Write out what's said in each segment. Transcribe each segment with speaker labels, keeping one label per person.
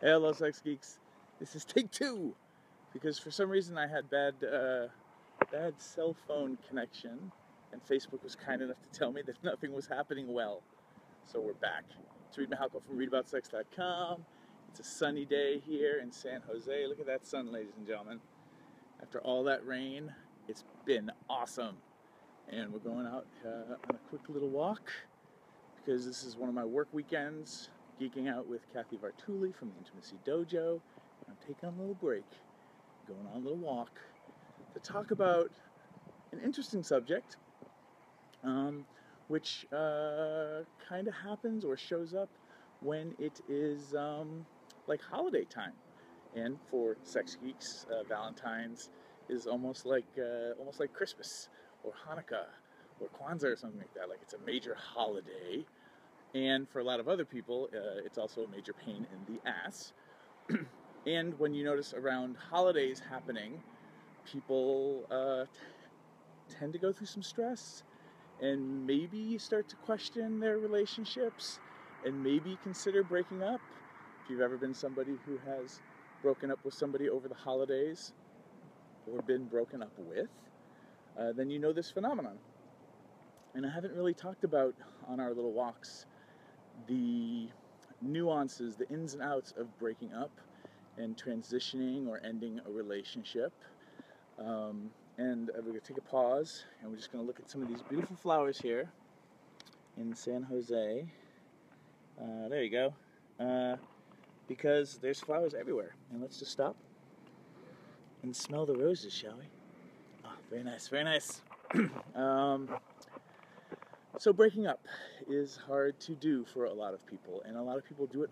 Speaker 1: Hello, sex geeks. This is take two because for some reason I had bad cell phone connection, and Facebook was kind enough to tell me that nothing was happening well. So we're back. It's Reid from readaboutsex.com. It's a sunny day here in San Jose. Look at that sun, ladies and gentlemen. After all that rain, it's been awesome. And we're going out on a quick little walk because this is one of my work weekends, geeking out with Kathy Vartuli from the Intimacy Dojo. I'm taking a little break, going on a little walk to talk about an interesting subject, which kind of happens or shows up when it is like holiday time. And for sex geeks, Valentine's is almost like Christmas or Hanukkah or Kwanzaa or something like that. Like it's a major holiday. And for a lot of other people, it's also a major pain in the ass. And when you notice around holidays happening, people tend to go through some stress, and maybe start to question their relationships, and maybe consider breaking up. If you've ever been somebody who has broken up with somebody over the holidays, or been broken up with, then you know this phenomenon. And I haven't really talked about on our little walks the nuances, the ins and outs of breaking up and transitioning or ending a relationship. And we're going to take a pause, and we're just going to look at some of these beautiful flowers here in San Jose. There you go. Because there's flowers everywhere. And let's just stop and smell the roses, shall we? Oh, very nice, very nice. So breaking up is hard to do for a lot of people, and a lot of people do it,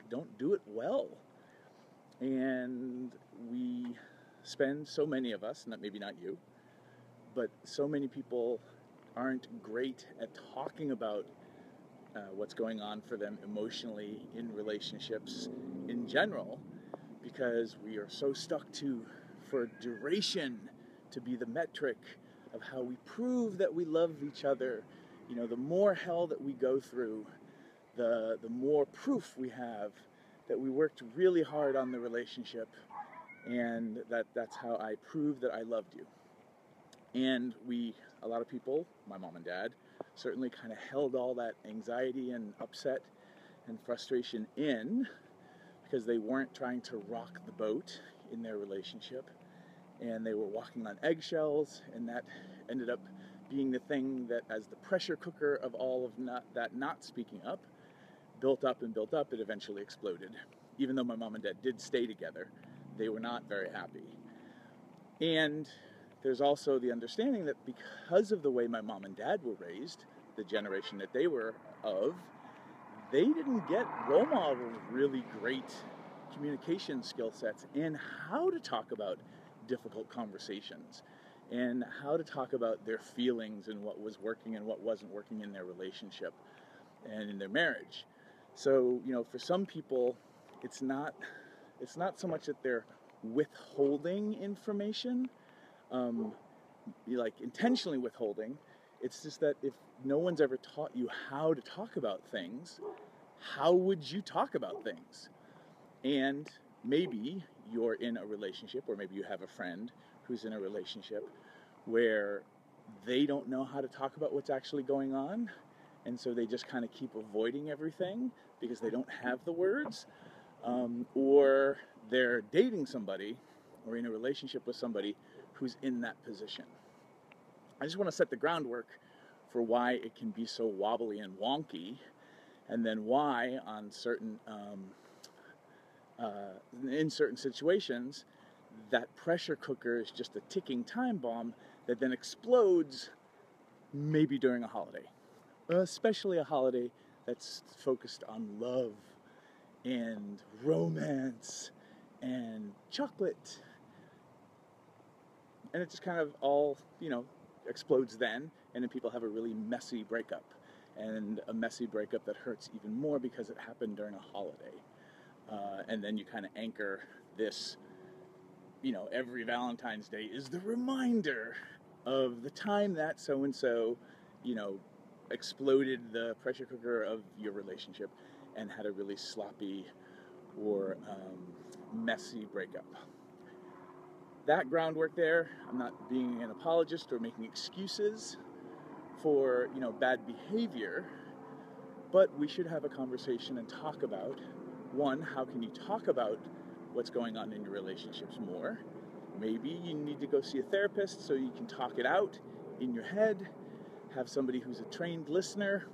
Speaker 1: don't do it well. And we spend, so many of us, maybe not you, but so many people aren't great at talking about what's going on for them emotionally in relationships in general, because we are so stuck for duration to be the metric of how we prove that we love each other. You know, the more hell that we go through, the more proof we have that we worked really hard on the relationship, and that's how I proved that I loved you. And a lot of people, my mom and dad, certainly kind of held all that anxiety and upset and frustration in, because they weren't trying to rock the boat in their relationship, and they were walking on eggshells, and that ended up being the thing that, as the pressure cooker of all of not speaking up, built up and built up, it eventually exploded. Even though my mom and dad did stay together, they were not very happy. And there's also the understanding that because of the way my mom and dad were raised, the generation that they were of, they didn't get role models, really great communication skill sets, and how to talk about difficult conversations, and how to talk about their feelings and what was working and what wasn't working in their relationship and in their marriage. So, you know, for some people, it's not so much that they're withholding information, like intentionally withholding. It's just that if no one's ever taught you how to talk about things, how would you talk about things? And maybe you're in a relationship, or maybe you have a friend who's in a relationship where they don't know how to talk about what's actually going on, and so they just kind of keep avoiding everything because they don't have the words, or they're dating somebody or in a relationship with somebody who's in that position. I just want to set the groundwork for why it can be so wobbly and wonky, and then why on in certain situations, that pressure cooker is just a ticking time bomb that then explodes, maybe during a holiday, especially a holiday that's focused on love and romance and chocolate. And it just kind of all, explodes then, and then people have a really messy breakup, and a messy breakup that hurts even more because it happened during a holiday. And then you kind of anchor this, every Valentine's Day is the reminder of the time that so-and-so, exploded the pressure cooker of your relationship and had a really sloppy or messy breakup. That groundwork there, I'm not being an apologist or making excuses for, bad behavior, but we should have a conversation and talk about, one, how can you talk about what's going on in your relationships more? Maybe you need to go see a therapist so you can talk it out in your head, have somebody who's a trained listener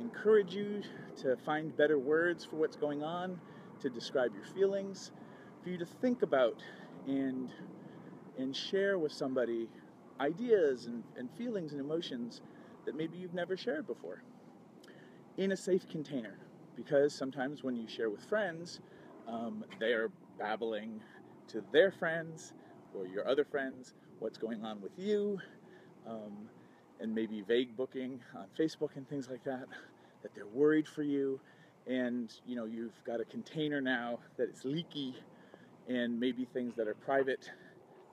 Speaker 1: encourage you to find better words for what's going on, to describe your feelings, for you to think about and share with somebody ideas and feelings and emotions that maybe you've never shared before in a safe container. Because sometimes when you share with friends, they are babbling to their friends or your other friends what's going on with you, and maybe vague booking on Facebook and things like that they're worried for you, and you've got a container now that is leaky, and maybe things that are private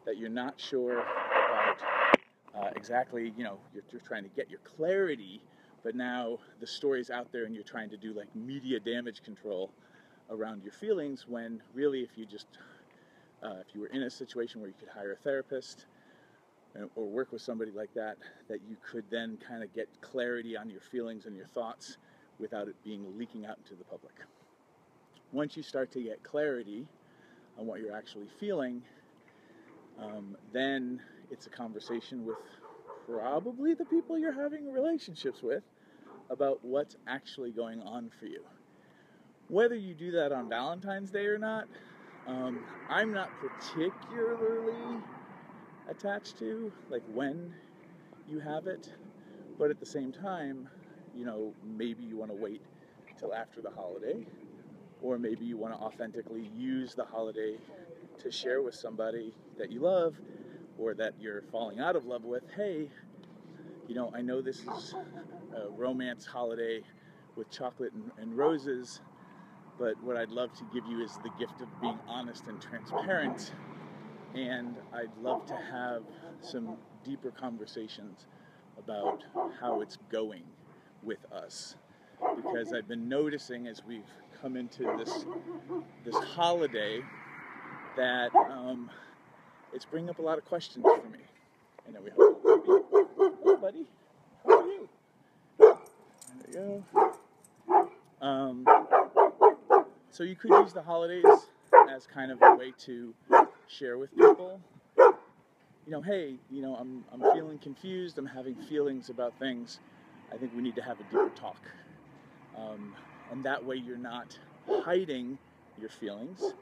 Speaker 1: that you're not sure about exactly, you're trying to get your clarity, but now the story's out there and you're trying to do like media damage control around your feelings, when really if you were in a situation where you could hire a therapist or work with somebody like that you could then kind of get clarity on your feelings and your thoughts without it leaking out into the public. Once you start to get clarity on what you're actually feeling, then it's a conversation with probably the people you're having relationships with about what's actually going on for you. Whether you do that on Valentine's Day or not, I'm not particularly attached to like when you have it, but at the same time, maybe you want to wait till after the holiday, or maybe you want to authentically use the holiday to share with somebody that you love or that you're falling out of love with. Hey, I know this is a romance holiday with chocolate and roses, but what I'd love to give you is the gift of being honest and transparent, and I'd love to have some deeper conversations about how it's going with us, because I've been noticing as we've come into this holiday that it's bringing up a lot of questions for me. And then we have a puppy. Hey, buddy, how are you? There you go. So you could use the holidays as kind of a way to share with people. Hey, I'm feeling confused. I'm having feelings about things. I think we need to have a deeper talk. And that way you're not hiding your feelings.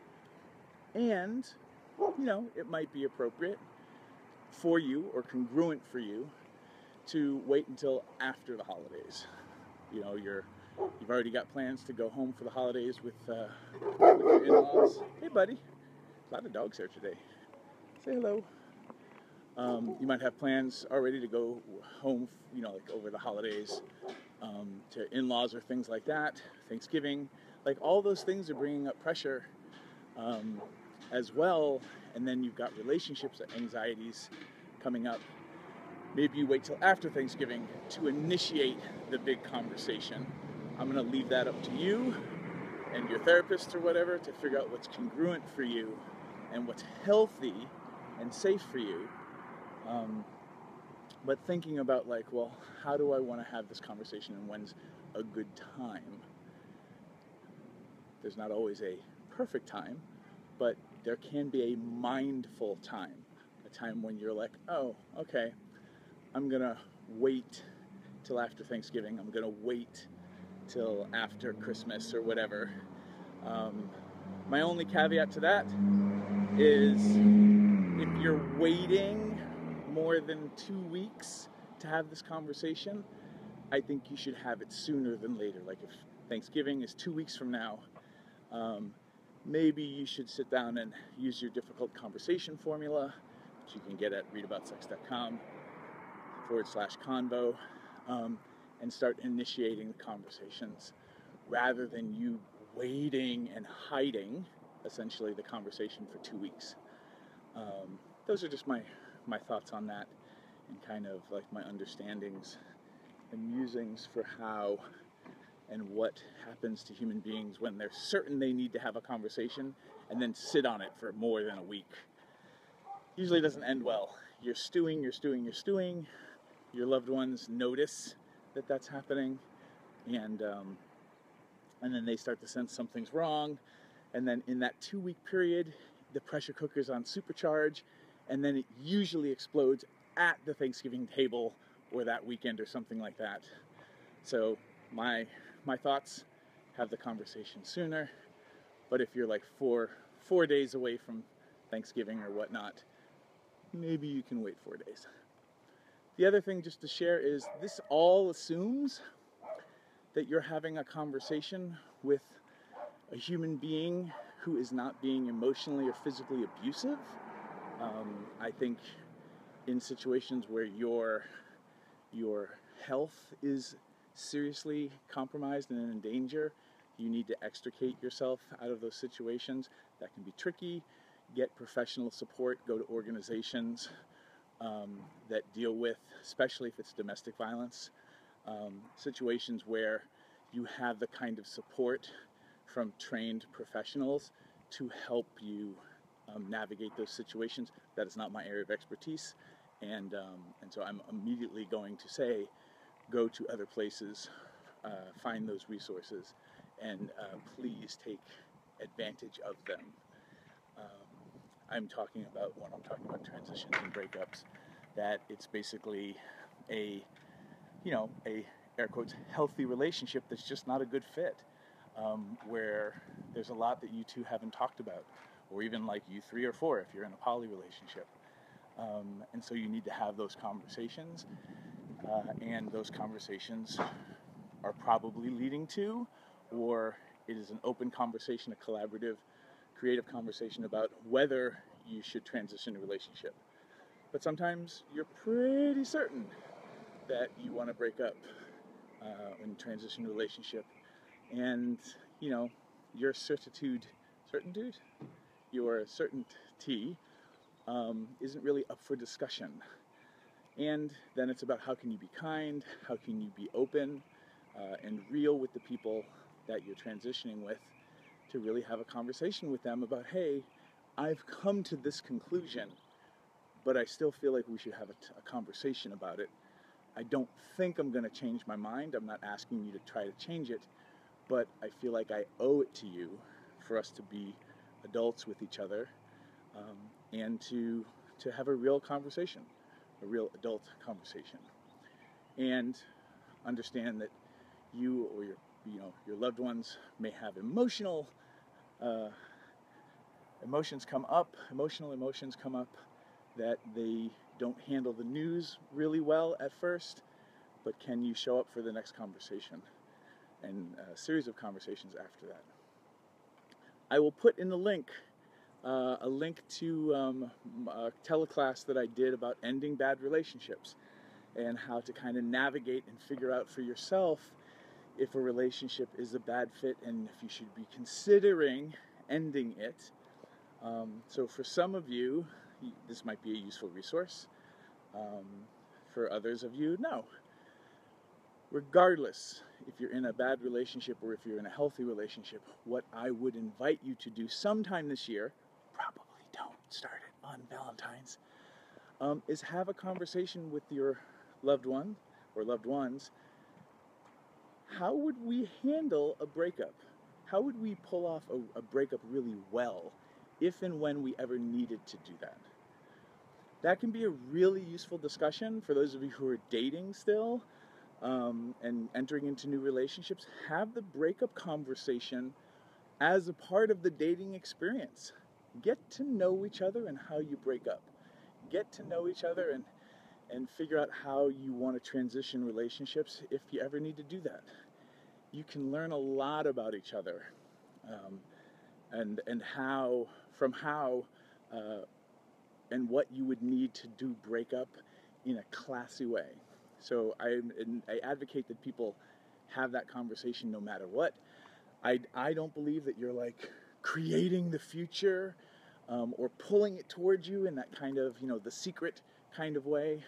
Speaker 1: And, it might be appropriate for you or congruent for you to wait until after the holidays. You've already got plans to go home for the holidays with your in-laws. Hey, buddy. A lot of dogs here today. Say hello. You might have plans already to go home, like over the holidays, to in-laws or things like that, Thanksgiving. Like all those things are bringing up pressure as well. And then you've got relationships anxieties coming up. Maybe you wait till after Thanksgiving to initiate the big conversation. I'm going to leave that up to you and your therapist or whatever to figure out what's congruent for you and what's healthy and safe for you. But thinking about how do I want to have this conversation and when's a good time? There's not always a perfect time, but there can be a mindful time, a time when you're like, oh, okay, I'm going to wait till after Thanksgiving. I'm going to wait till after Christmas or whatever. My only caveat to that is if you're waiting more than 2 weeks to have this conversation, I think you should have it sooner than later. Like if Thanksgiving is 2 weeks from now, maybe you should sit down and use your difficult conversation formula, which you can get at readaboutsex.com/convo, and start initiating the conversations rather than you waiting and hiding essentially the conversation for 2 weeks. Those are just my thoughts on that, and kind of like my understandings and musings for how and what happens to human beings when they're certain they need to have a conversation and then sit on it for more than a week. Usually doesn't end well. You're stewing. Your loved ones notice that that's happening, and then they start to sense something's wrong, and then in that 2-week period, the pressure cooker's on supercharge, and then it usually explodes at the Thanksgiving table or that weekend or something like that. So my thoughts, have the conversation sooner. But if you're like four days away from Thanksgiving or whatnot, maybe you can wait 4 days. The other thing just to share is this all assumes that you're having a conversation with a human being who is not being emotionally or physically abusive. I think in situations where your health is seriously compromised and in danger, you need to extricate yourself out of those situations. That can be tricky. Get professional support. Go to organizations that deal with, especially if it's domestic violence, situations where you have the kind of support from trained professionals to help you navigate those situations. That is not my area of expertise, and so I'm immediately going to say, go to other places, find those resources, and please take advantage of them. I'm talking about, when I'm talking about transitions and breakups, that it's basically a air quotes healthy relationship that's just not a good fit, where there's a lot that you two haven't talked about, or even like you 3 or 4 if you're in a poly relationship, and so you need to have those conversations, and those conversations are probably leading to, or it is an open conversation, a collaborative, creative conversation about whether you should transition a relationship. But sometimes you're pretty certain that you want to break up and transition a relationship, and your certainty isn't really up for discussion. And then it's about how can you be kind, how can you be open and real with the people that you're transitioning with, to really have a conversation with them about, hey, I've come to this conclusion, but I still feel like we should have a conversation about it. I don't think I'm going to change my mind. I'm not asking you to try to change it, but I feel like I owe it to you for us to be adults with each other, and to have a real conversation, a real adult conversation, and understand that you or your loved ones may have emotional emotions come up that they don't handle the news really well at first, but can you show up for the next conversation and a series of conversations after that? I will put in the link a link to a teleclass that I did about ending bad relationships and how to kind of navigate and figure out for yourself if a relationship is a bad fit and if you should be considering ending it. So for some of you, this might be a useful resource. For others of you, no. Regardless, if you're in a bad relationship or if you're in a healthy relationship, what I would invite you to do sometime this year, probably don't start it on Valentine's, is have a conversation with your loved one or loved ones. How would we handle a breakup? How would we pull off a breakup really well if and when we ever needed to do that? That can be a really useful discussion for those of you who are dating still, and entering into new relationships. Have the breakup conversation as a part of the dating experience. Get to know each other and how you break up. Get to know each other and figure out how you want to transition relationships if you ever need to do that. You can learn a lot about each other, and what you would need to do break up in a classy way. So I advocate that people have that conversation no matter what. I don't believe that you're like creating the future or pulling it towards you in that kind of, the secret kind of way.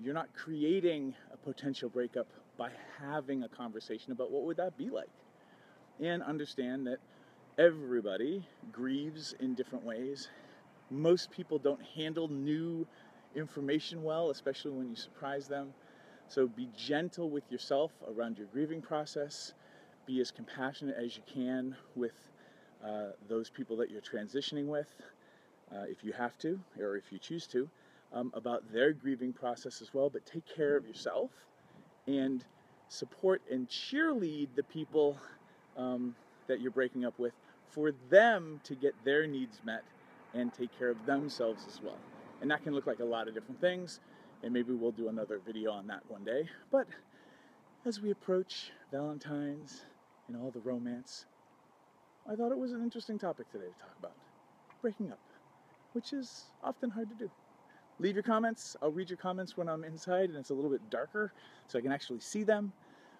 Speaker 1: You're not creating a potential breakup by having a conversation about what would that be like, and understand that everybody grieves in different ways. Most people don't handle new information well, especially when you surprise them. So be gentle with yourself around your grieving process. Be as compassionate as you can with those people that you're transitioning with, if you have to, or if you choose to, about their grieving process as well. But take care of yourself and support and cheerlead the people that you're breaking up with, for them to get their needs met and take care of themselves as well. And that can look like a lot of different things, and maybe we'll do another video on that one day. But as we approach Valentine's and all the romance, I thought it was an interesting topic today to talk about. Breaking up, which is often hard to do. Leave your comments. I'll read your comments when I'm inside and it's a little bit darker so I can actually see them.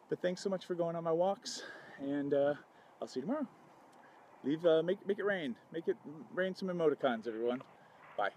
Speaker 1: But thanks so much for going on my walks, and I'll see you tomorrow. Make it rain. Make it rain some emoticons, everyone. Bye.